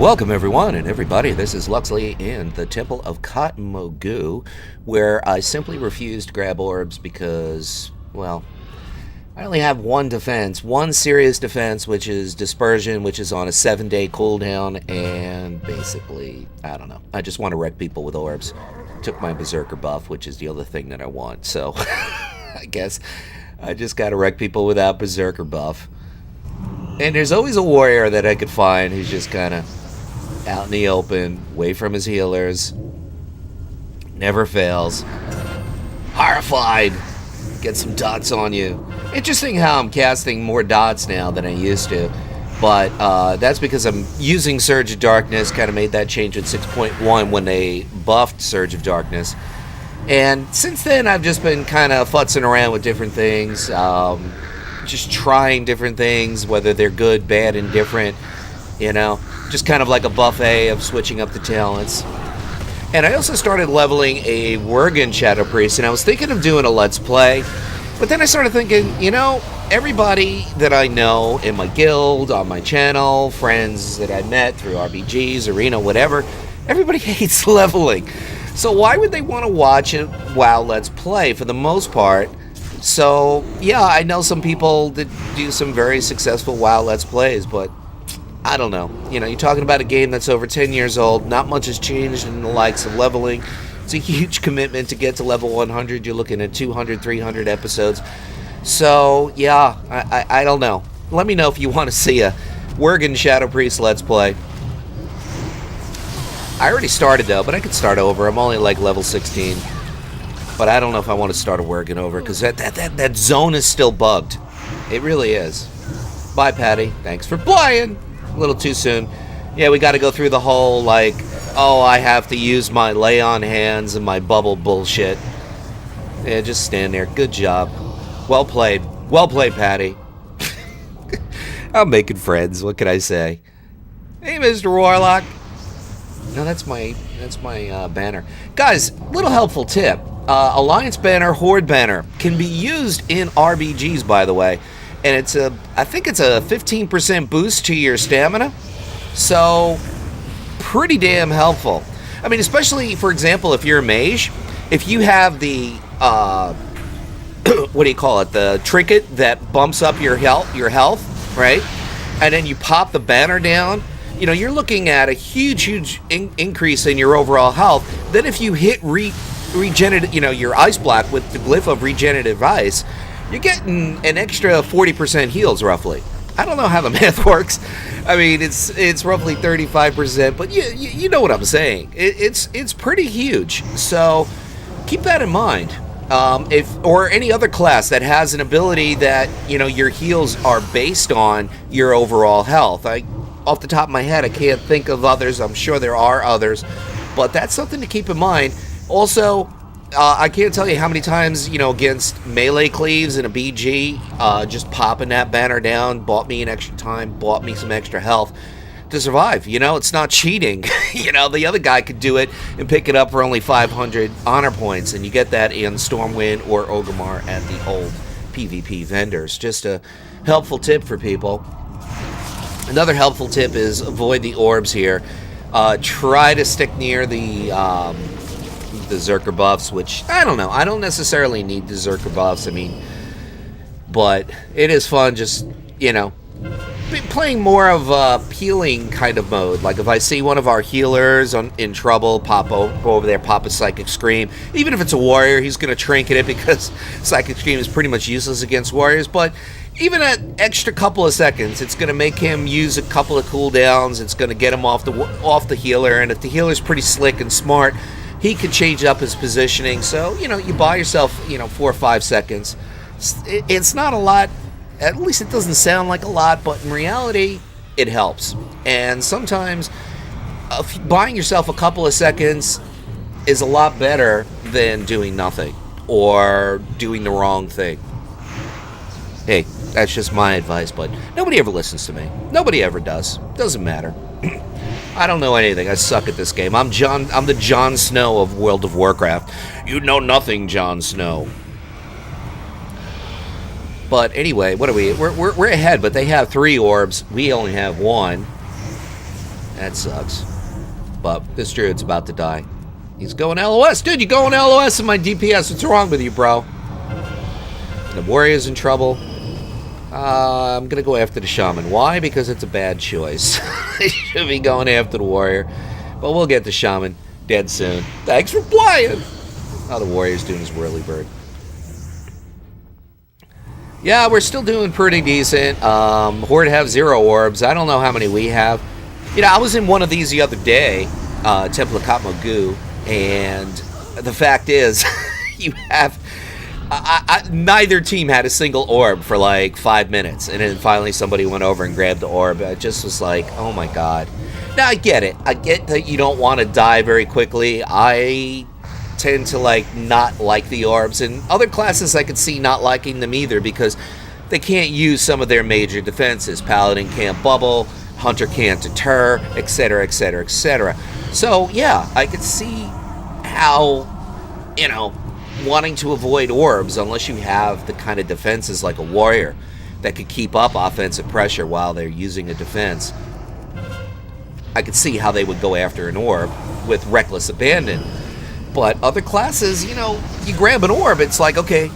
Welcome everyone and everybody, this is Luxeley in the Temple of Kotmogu, where I simply refuse to grab orbs because, well, I only have one defense, one serious defense, which is Dispersion, which is on a 7-day cooldown, and basically, I don't know, I just want to wreck people with orbs. Took my Berserker buff, which is the other thing that I want, so I guess I just gotta wreck people without Berserker buff. And there's always a warrior that I could find who's just kind of out in the open, away from his healers. Never fails. Horrified. Get some dots on you. Interesting how I'm casting more dots now than I used to. But that's because I'm using Surge of Darkness. Kind of made that change at 6.1 when they buffed Surge of Darkness. And since then, I've just been kind of futzing around with different things. Just trying different things, whether they're good, bad, indifferent. You know, just kind of like a buffet of switching up the talents. And I also started leveling a Worgen Shadow Priest, and I was thinking of doing a Let's Play, but then I started thinking, you know, everybody that I know in my guild, on my channel, friends that I met through RBGs, Arena, whatever, everybody hates leveling. So why would they want to watch a WoW Let's Play for the most part? So, yeah, I know some people that do some very successful WoW Let's Plays, but I don't know. You know, you're talking about a game that's over 10 years old. Not much has changed in the likes of leveling. It's a huge commitment to get to level 100. You're looking at 200, 300 episodes. So, yeah, I don't know. Let me know if you want to see a Worgen Shadow Priest Let's Play. I already started, though, but I could start over. I'm only like level 16. But I don't know if I want to start a Worgen over, because that zone is still bugged. It really is. Bye, Patty. Thanks for playing. A little too soon. Yeah, we got to go through the whole, like, oh, I have to use my lay on hands and my bubble bullshit. Yeah, just stand there. Good job. Well played. Well played, Patty. I'm making friends. What can I say? Hey, Mr. Warlock. No, that's my banner. Guys, little helpful tip. Alliance banner, Horde banner can be used in RBGs, by the way. And it's I think it's a 15% boost to your stamina. So, pretty damn helpful. I mean, especially, for example, if you're a mage, if you have the, what do you call it, the trinket that bumps up your health, right? And then you pop the banner down, you know, you're looking at a huge increase in your overall health. Then if you hit regenerative, you know, your ice block with the glyph of regenerative ice, you're getting an extra 40% heals, roughly. I don't know how the math works. I mean, it's roughly 35%, but you know what I'm saying. It's pretty huge. So keep that in mind. Or any other class that has an ability that, you know, your heals are based on your overall health. Off the top of my head, I can't think of others. I'm sure there are others, but that's something to keep in mind. Also, I can't tell you how many times, you know, against melee cleaves in a BG, just popping that banner down bought me an extra time, bought me some extra health to survive. You know, it's not cheating. You know, the other guy could do it and pick it up for only 500 honor points, and you get that in Stormwind or Orgrimmar at the old PvP vendors. Just a helpful tip for people. Another helpful tip is avoid the orbs here. Try to stick near the Zerker buffs, which, I don't know. I don't necessarily need the Zerker buffs, I mean, but it is fun just, you know, playing more of a healing kind of mode. Like if I see one of our healers in trouble, go over there, pop a Psychic Scream. Even if it's a warrior, he's going to trinket it because Psychic Scream is pretty much useless against warriors, but even an extra couple of seconds, it's going to make him use a couple of cooldowns. It's going to get him off the healer, and if the healer's pretty slick and smart, he could change up his positioning. So, you know, you buy yourself, you know, 4 or 5 seconds. It's not a lot. At least it doesn't sound like a lot, but in reality, it helps. And sometimes buying yourself a couple of seconds is a lot better than doing nothing or doing the wrong thing. Hey, that's just my advice, but nobody ever listens to me. Nobody ever does. Doesn't matter. I don't know anything. I suck at this game. I'm the Jon Snow of World of Warcraft. You know nothing, Jon Snow. But anyway, what are we? We're ahead, but they have 3 orbs. We only have 1. That sucks. But this druid's about to die. He's going LOS. Dude, you going LOS in my DPS. What's wrong with you, bro? The warrior's in trouble. I'm going to go after the shaman. Why? Because it's a bad choice. I should be going after the warrior. But we'll get the shaman dead soon. Thanks for playing. Oh, the warrior's doing his whirly bird. Yeah, we're still doing pretty decent. Horde have 0 orbs. I don't know how many we have. You know, I was in one of these the other day, Temple of Kotmogu, and the fact is, you have... neither team had a single orb for like 5 minutes, and then finally somebody went over and grabbed the orb. I just was like, oh my god. Now, I get it. I get that you don't want to die very quickly. I tend to not like the orbs, and other classes I could see not liking them either because they can't use some of their major defenses. Paladin can't bubble, Hunter can't deter, etc., etc., etc. So yeah, I could see how, you know, wanting to avoid orbs unless you have the kind of defenses like a warrior that could keep up offensive pressure while they're using a defense. I could see how they would go after an orb with reckless abandon. But other classes, you know, you grab an orb, it's like, okay,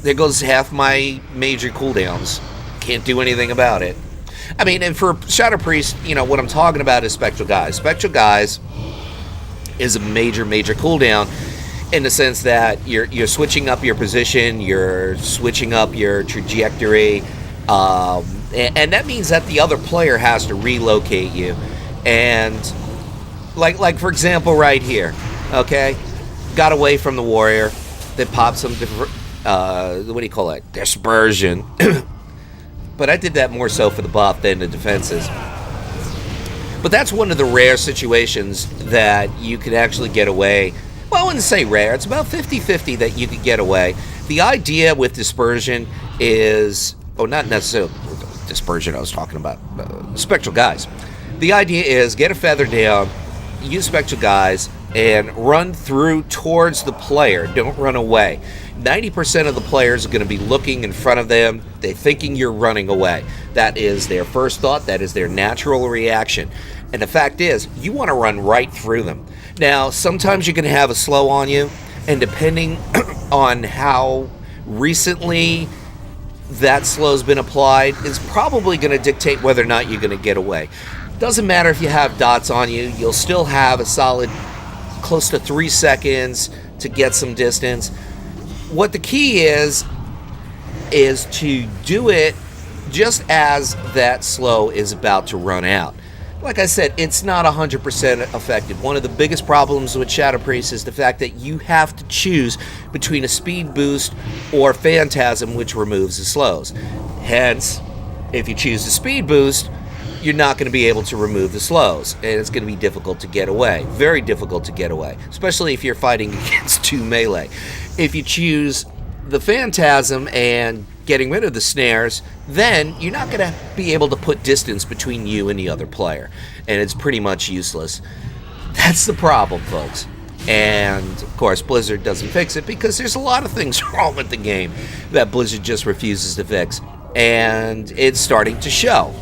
there goes half my major cooldowns. Can't do anything about it. I mean, and for Shadow Priest, you know, what I'm talking about is Spectral Guise. Spectral Guise is a major cooldown in the sense that you're switching up your position, you're switching up your trajectory, and that means that the other player has to relocate you. And like for example, right here, okay, got away from the warrior, then popped some different, what do you call it, dispersion. But I did that more so for the buff than the defenses. But that's one of the rare situations that you could actually get away. Well, I wouldn't say rare. It's about 50-50 that you could get away. The idea with dispersion is... Oh, not necessarily dispersion I was talking about. Spectral Guise. The idea is get a feather down, use Spectral Guise, and run through towards the player. Don't run away. 90% of the players are going to be looking in front of them. They're thinking you're running away. That is their first thought. That is their natural reaction. And the fact is, you want to run right through them. Now, sometimes you're going to have a slow on you, and depending on how recently that slow's been applied, is probably going to dictate whether or not you're going to get away. Doesn't matter if you have dots on you, you'll still have a solid close to 3 seconds to get some distance. What the key is to do it just as that slow is about to run out. Like I said, it's not 100% effective. One of the biggest problems with Shadow Priest is the fact that you have to choose between a speed boost or Phantasm, which removes the slows. Hence, if you choose the speed boost, you're not going to be able to remove the slows, and it's going to be difficult to get away. Very difficult to get away, especially if you're fighting against 2 melee. If you choose the Phantasm and getting rid of the snares, then you're not going to be able to put distance between you and the other player, and it's pretty much useless. That's the problem, folks. And, of course, Blizzard doesn't fix it because there's a lot of things wrong with the game that Blizzard just refuses to fix, and it's starting to show.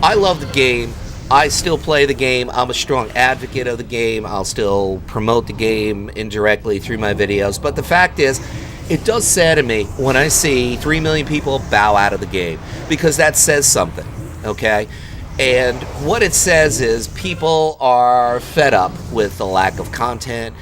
I love the game. I still play the game. I'm a strong advocate of the game. I'll still promote the game indirectly through my videos. But the fact is, it does sadden me when I see 3 million people bow out of the game, because that says something, okay? And what it says is people are fed up with the lack of content.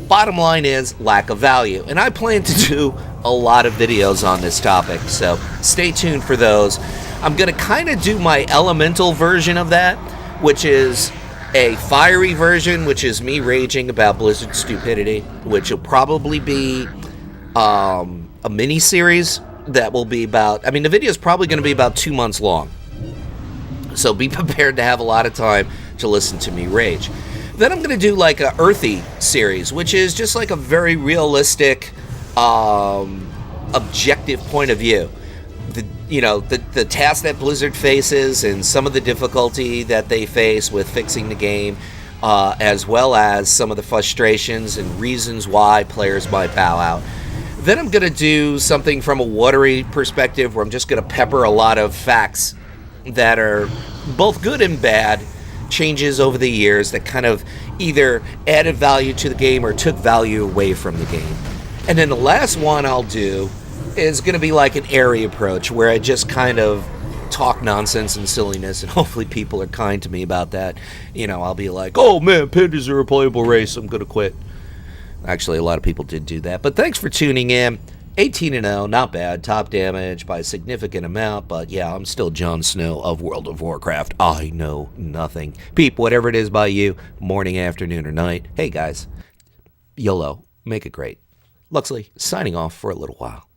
Bottom line is lack of value. And I plan to do a lot of videos on this topic, so stay tuned for those. I'm going to kind of do my elemental version of that, which is a fiery version, which is me raging about Blizzard's stupidity, which will probably be a mini-series that will be about... I mean, the video is probably going to be about 2 months long. So be prepared to have a lot of time to listen to me rage. Then I'm going to do like a earthy series, which is just like a very realistic, objective point of view. The task that Blizzard faces and some of the difficulty that they face with fixing the game, as well as some of the frustrations and reasons why players might bow out. Then I'm going to do something from a watery perspective where I'm just going to pepper a lot of facts that are both good and bad changes over the years that kind of either added value to the game or took value away from the game. And then the last one I'll do is going to be like an airy approach where I just kind of talk nonsense and silliness, and hopefully people are kind to me about that. You know, I'll be like, oh man, pandas are a playable race, I'm going to quit. Actually, a lot of people did do that. But thanks for tuning in. 18-0, not bad. Top damage by a significant amount, but yeah, I'm still Jon Snow of World of Warcraft. I know nothing. Peep, whatever it is by you, morning, afternoon, or night. Hey guys, YOLO, make it great. Luxeley, signing off for a little while.